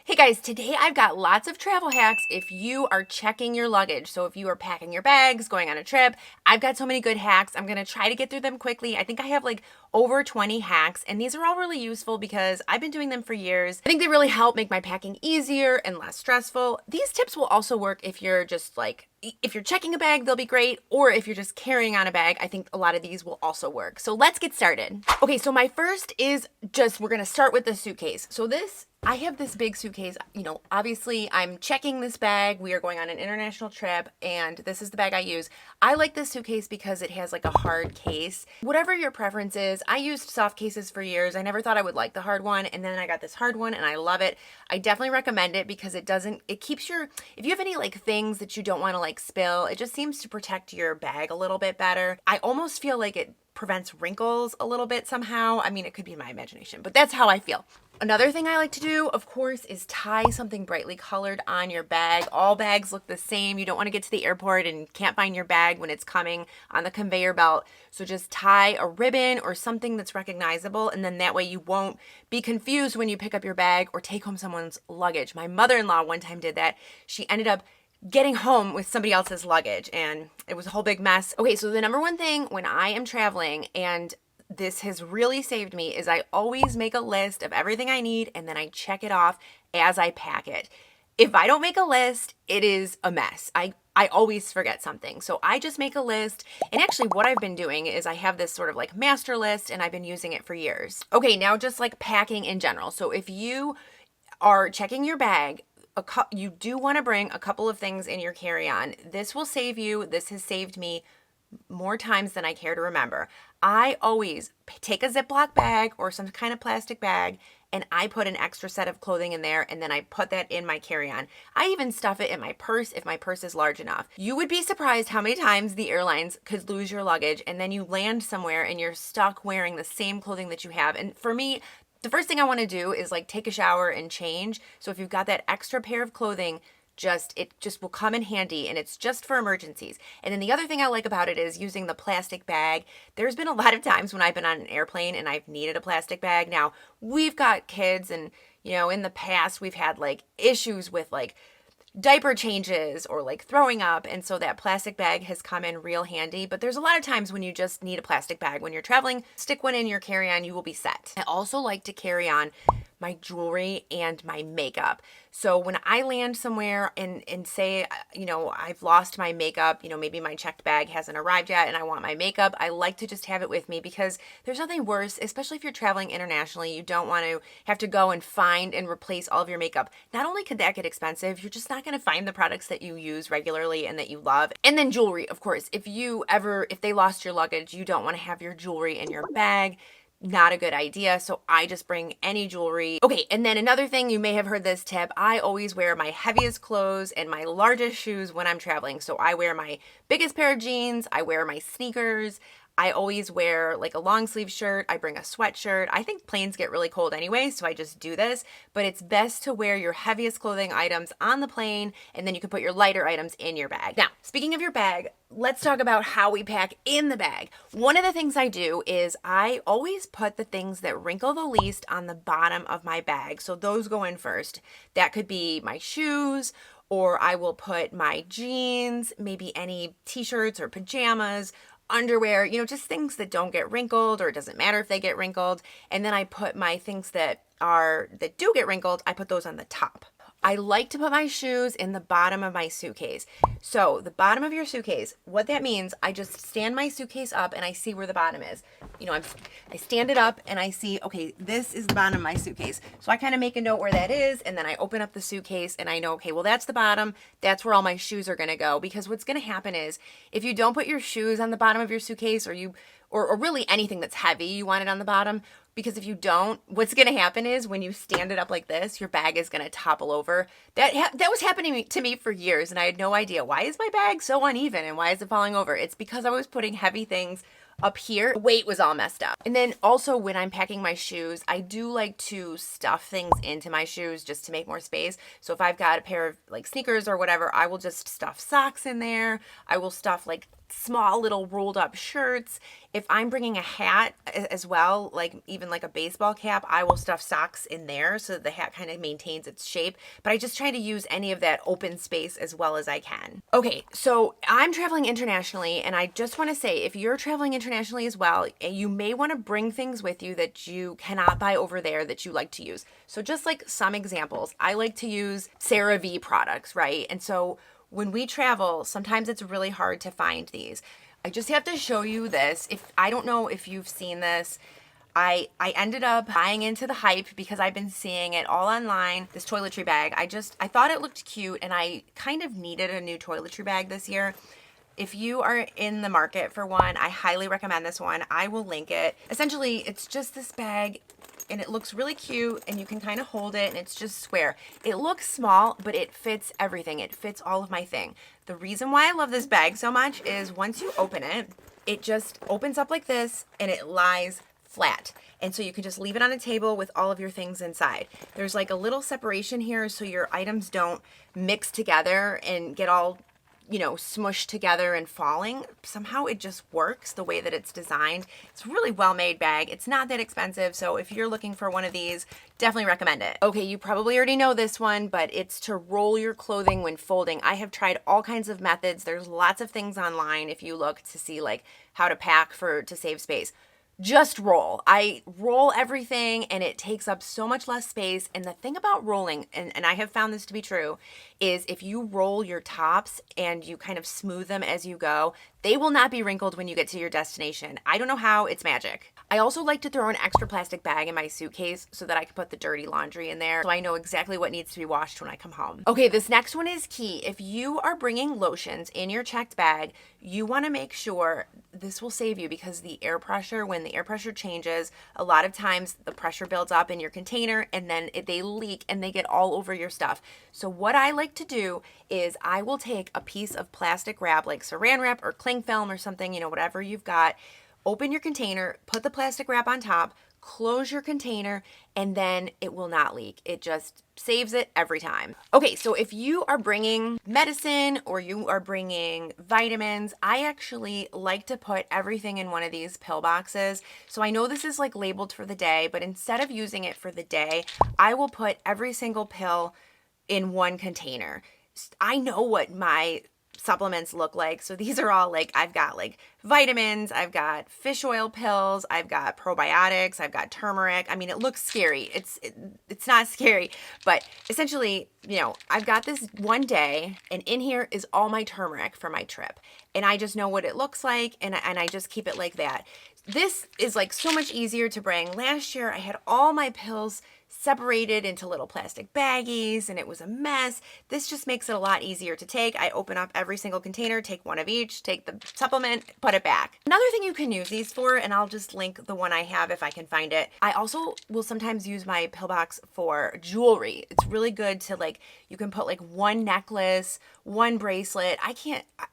Hey guys, today I've got lots of travel hacks if you are checking your luggage. So if you are packing your bags, going on a trip, I've got so many good hacks. I'm going to try to get through them quickly. I think I have like over 20 hacks, and these are all really useful because I've been doing them for years. I think they really help make my packing easier and less stressful. These tips will also work if you're just like if you're checking a bag, they'll be great. Or if you're just carrying on a bag, I think a lot of these will also work. So let's get started. Okay, so my first is we're gonna start with the suitcase. So I have this big suitcase. Obviously I'm checking this bag. We are going on an international trip and this is the bag I use. I like this suitcase because it has like a hard case. Whatever your preference is, I used soft cases for years. I never thought I would like the hard one, and then I got this hard one and I love it. I definitely recommend it because it keeps if you have any like things that you don't want to like spill, it just seems to protect your bag a little bit better. I almost feel like it prevents wrinkles a little bit somehow. I mean, it could be my imagination, but that's how I feel. Another thing I like to do, of course, is tie something brightly colored on your bag. All bags look the same. You don't want to get to the airport and can't find your bag when it's coming on the conveyor belt. So just tie a ribbon or something that's recognizable, and then that way you won't be confused when you pick up your bag or take home someone's luggage. My mother-in-law one time did that. She ended up getting home with somebody else's luggage and it was a whole big mess. Okay, so the number one thing when I am traveling, and this has really saved me, is I always make a list of everything I need and then I check it off as I pack it. If I don't make a list, it is a mess. I always forget something. So I just make a list. And actually what I've been doing is I have this sort of like master list and I've been using it for years. Okay, now just like packing in general. So if you are checking your bag, you do want to bring a couple of things in your carry-on. This will save you. This has saved me more times than I care to remember. I always take a Ziploc bag or some kind of plastic bag and I put an extra set of clothing in there and then I put that in my carry-on. I even stuff it in my purse if my purse is large enough. You would be surprised how many times the airlines could lose your luggage and then you land somewhere and you're stuck wearing the same clothing that you have. And for me, the first thing I want to do is like take a shower and change. So if you've got that extra pair of clothing, it just will come in handy, and it's just for emergencies. And then the other thing I like about it is using the plastic bag. There's been a lot of times when I've been on an airplane and I've needed a plastic bag. Now, we've got kids and, in the past we've had like issues with like diaper changes or like throwing up, and so that plastic bag has come in real handy. But there's a lot of times when you just need a plastic bag. When you're traveling, stick one in your carry-on, you will be set. I also like to carry on my jewelry and my makeup. So when I land somewhere and say, I've lost my makeup, maybe my checked bag hasn't arrived yet and I want my makeup, I like to just have it with me because there's nothing worse, especially if you're traveling internationally. You don't want to have to go and find and replace all of your makeup. Not only could that get expensive, you're just not going to find the products that you use regularly and that you love. And then jewelry, of course. If they lost your luggage, you don't want to have your jewelry in your bag. Not a good idea. So I just bring any jewelry. Okay, and then another thing, you may have heard this tip, I always wear my heaviest clothes and my largest shoes when I'm traveling. So I wear my biggest pair of jeans, I wear my sneakers, I always wear like a long sleeve shirt. I bring a sweatshirt. I think planes get really cold anyway, so I just do this. But it's best to wear your heaviest clothing items on the plane, and then you can put your lighter items in your bag. Now, speaking of your bag, let's talk about how we pack in the bag. One of the things I do is I always put the things that wrinkle the least on the bottom of my bag. So those go in first. That could be my shoes, or I will put my jeans, maybe any t-shirts or pajamas, underwear, just things that don't get wrinkled, or it doesn't matter if they get wrinkled. And then I put my things that do get wrinkled, I put those on the top. I like to put my shoes in the bottom of my suitcase. So the bottom of your suitcase, what that means, I just stand my suitcase up and I see where the bottom is. I stand it up and I see, okay, this is the bottom of my suitcase. So I kind of make a note where that is, and then I open up the suitcase and I know, okay, well, that's the bottom. That's where all my shoes are going to go. Because what's going to happen is if you don't put your shoes on the bottom of your suitcase, or really anything that's heavy, you want it on the bottom. Because if you don't, what's going to happen is when you stand it up like this, your bag is going to topple over. That was happening to me for years, and I had no idea. Why is my bag so uneven and why is it falling over? It's because I was putting heavy things up here. The weight was all messed up. And then also when I'm packing my shoes, I do like to stuff things into my shoes just to make more space. So if I've got a pair of like sneakers or whatever, I will just stuff socks in there. I will stuff like small little rolled up shirts. If I'm bringing a hat as well, like even like a baseball cap, I will stuff socks in there so that the hat kind of maintains its shape. But I just try to use any of that open space as well as I can. Okay, so I'm traveling internationally, and I just want to say, if you're traveling internationally as well, you may want to bring things with you that you cannot buy over there that you like to use. So just like some examples, I like to use CeraVe products, right? And so when we travel, sometimes it's really hard to find these. I just have to show you this. If I don't know if you've seen this, I ended up buying into the hype because I've been seeing it all online, this toiletry bag. I thought it looked cute, and I kind of needed a new toiletry bag this year. If you are in the market for one, I highly recommend this one. I will link it. Essentially, it's just this bag, and it looks really cute, and you can kind of hold it, and it's just square. It looks small, but it fits everything. It fits all of my thing. The reason why I love this bag so much is once you open it, it just opens up like this, and it lies flat. And so you can just leave it on a table with all of your things inside. There's like a little separation here so your items don't mix together and get all, you know, smushed together and falling. Somehow it just works the way that it's designed. It's a really well-made bag. It's not that expensive, so if you're looking for one of these, definitely recommend it. Okay, you probably already know this one, but it's to roll your clothing when folding. I have tried all kinds of methods. There's lots of things online if you look to see like how to pack to save space. Just roll. I roll everything, and it takes up so much less space. And the thing about rolling, and I have found this to be true, is if you roll your tops and you kind of smooth them as you go, they will not be wrinkled when you get to your destination. I don't know how, it's magic. I also like to throw an extra plastic bag in my suitcase so that I can put the dirty laundry in there so I know exactly what needs to be washed when I come home. Okay, this next one is key. If you are bringing lotions in your checked bag, you want to make sure this will save you because the air pressure, when the air pressure changes, a lot of times the pressure builds up in your container and then they leak and they get all over your stuff. So what I like to do is I will take a piece of plastic wrap like saran wrap or cling film or something, you know, whatever you've got. Open your container, put the plastic wrap on top, close your container, and then it will not leak. It just saves it every time. Okay, so if you are bringing medicine or you are bringing vitamins, I actually like to put everything in one of these pill boxes. So I know this is like labeled for the day, but instead of using it for the day, I will put every single pill in one container. I know what my supplements look like. So these are all like, I've got like vitamins, I've got fish oil pills, I've got probiotics, I've got turmeric. I mean, it looks scary. It's not scary, but essentially, you know, I've got this one day, and in here is all my turmeric for my trip. And I just know what it looks like, and I just keep it like that. This is like so much easier to bring. Last year I had all my pills separated into little plastic baggies and it was a mess. This just makes it a lot easier to take. I open up every single container, take one of each, take the supplement, put it back. Another thing you can use these for, and I'll just link the one I have if I can find it. I also will sometimes use my pill box for jewelry. It's really good to like, you can put like one necklace, one bracelet.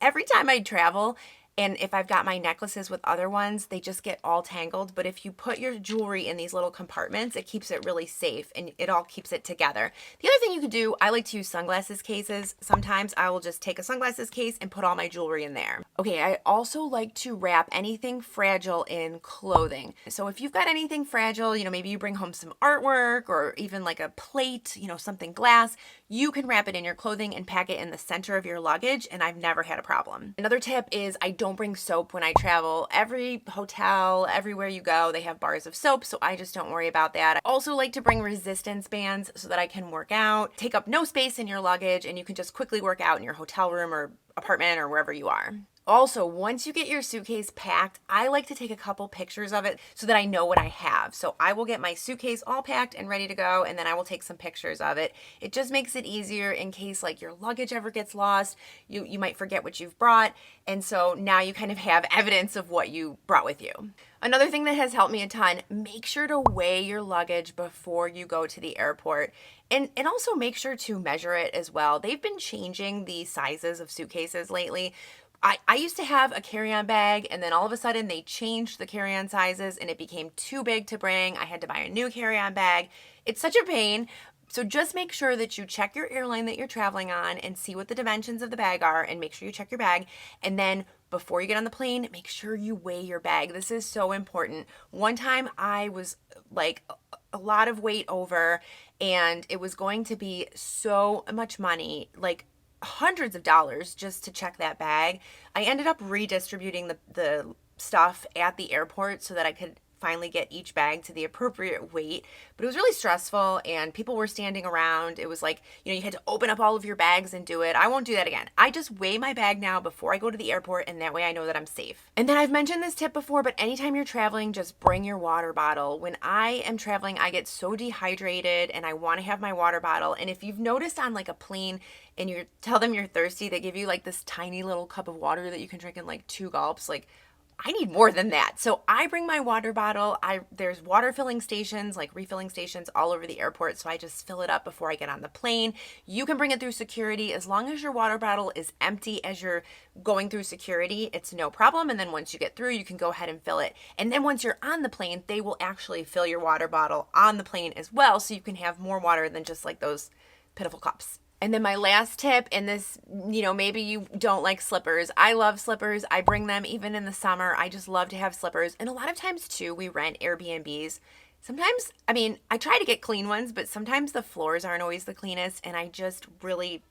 Every time I travel, and if I've got my necklaces with other ones, they just get all tangled. But if you put your jewelry in these little compartments, it keeps it really safe and it all keeps it together. The other thing you could do, I like to use sunglasses cases. Sometimes I will just take a sunglasses case and put all my jewelry in there. Okay, I also like to wrap anything fragile in clothing. So if you've got anything fragile, you know, maybe you bring home some artwork or even like a plate, you know, something glass, you can wrap it in your clothing and pack it in the center of your luggage, and I've never had a problem. Another tip is I don't bring soap when I travel. Every hotel, everywhere you go, they have bars of soap, so I just don't worry about that. I also like to bring resistance bands so that I can work out, take up no space in your luggage, and you can just quickly work out in your hotel room or apartment or wherever you are. Also, once you get your suitcase packed, I like to take a couple pictures of it so that I know what I have. So I will get my suitcase all packed and ready to go, and then I will take some pictures of it. It just makes it easier in case like your luggage ever gets lost. You might forget what you've brought, and so now you kind of have evidence of what you brought with you. Another thing that has helped me a ton, make sure to weigh your luggage before you go to the airport. And also make sure to measure it as well. They've been changing the sizes of suitcases lately. I used to have a carry-on bag, and then all of a sudden they changed the carry-on sizes and it became too big to bring. I had to buy a new carry-on bag. It's such a pain. So just make sure that you check your airline that you're traveling on and see what the dimensions of the bag are, and make sure you check your bag. And then before you get on the plane, make sure you weigh your bag. This is so important. One time I was like a lot of weight over, and it was going to be so much money, like hundreds of dollars just to check that bag. I ended up redistributing the stuff at the airport so that I could finally get each bag to the appropriate weight. But it was really stressful, and people were standing around. It was like, you had to open up all of your bags and do it. I won't do that again. I just weigh my bag now before I go to the airport, and that way I know that I'm safe. And then I've mentioned this tip before, but anytime you're traveling, just bring your water bottle. When I am traveling, I get so dehydrated and I want to have my water bottle. And if you've noticed on like a plane and you tell them you're thirsty, they give you like this tiny little cup of water that you can drink in like 2 gulps. Like, I need more than that. So I bring my water bottle. There's water filling stations, like refilling stations all over the airport. So I just fill it up before I get on the plane. You can bring it through security. As long as your water bottle is empty as you're going through security, it's no problem. And then once you get through, you can go ahead and fill it. And then once you're on the plane, they will actually fill your water bottle on the plane as well. So you can have more water than just like those pitiful cups. And then my last tip, and this, maybe you don't like slippers. I love slippers. I bring them even in the summer. I just love to have slippers. And a lot of times too, we rent Airbnbs. Sometimes, I try to get clean ones, but sometimes the floors aren't always the cleanest. And I just really,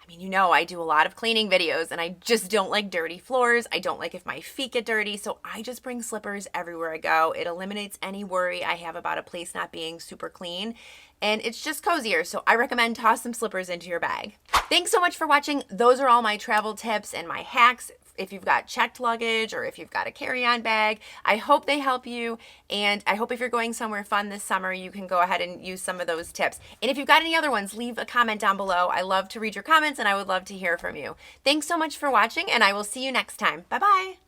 I do a lot of cleaning videos, and I just don't like dirty floors. I don't like if my feet get dirty. So I just bring slippers everywhere I go. It eliminates any worry I have about a place not being super clean. And it's just cozier, so I recommend toss some slippers into your bag. Thanks so much for watching. Those are all my travel tips and my hacks if you've got checked luggage or if you've got a carry-on bag. I hope they help you, and I hope if you're going somewhere fun this summer, you can go ahead and use some of those tips. And if you've got any other ones, leave a comment down below. I love to read your comments, and I would love to hear from you. Thanks so much for watching, and I will see you next time. Bye-bye.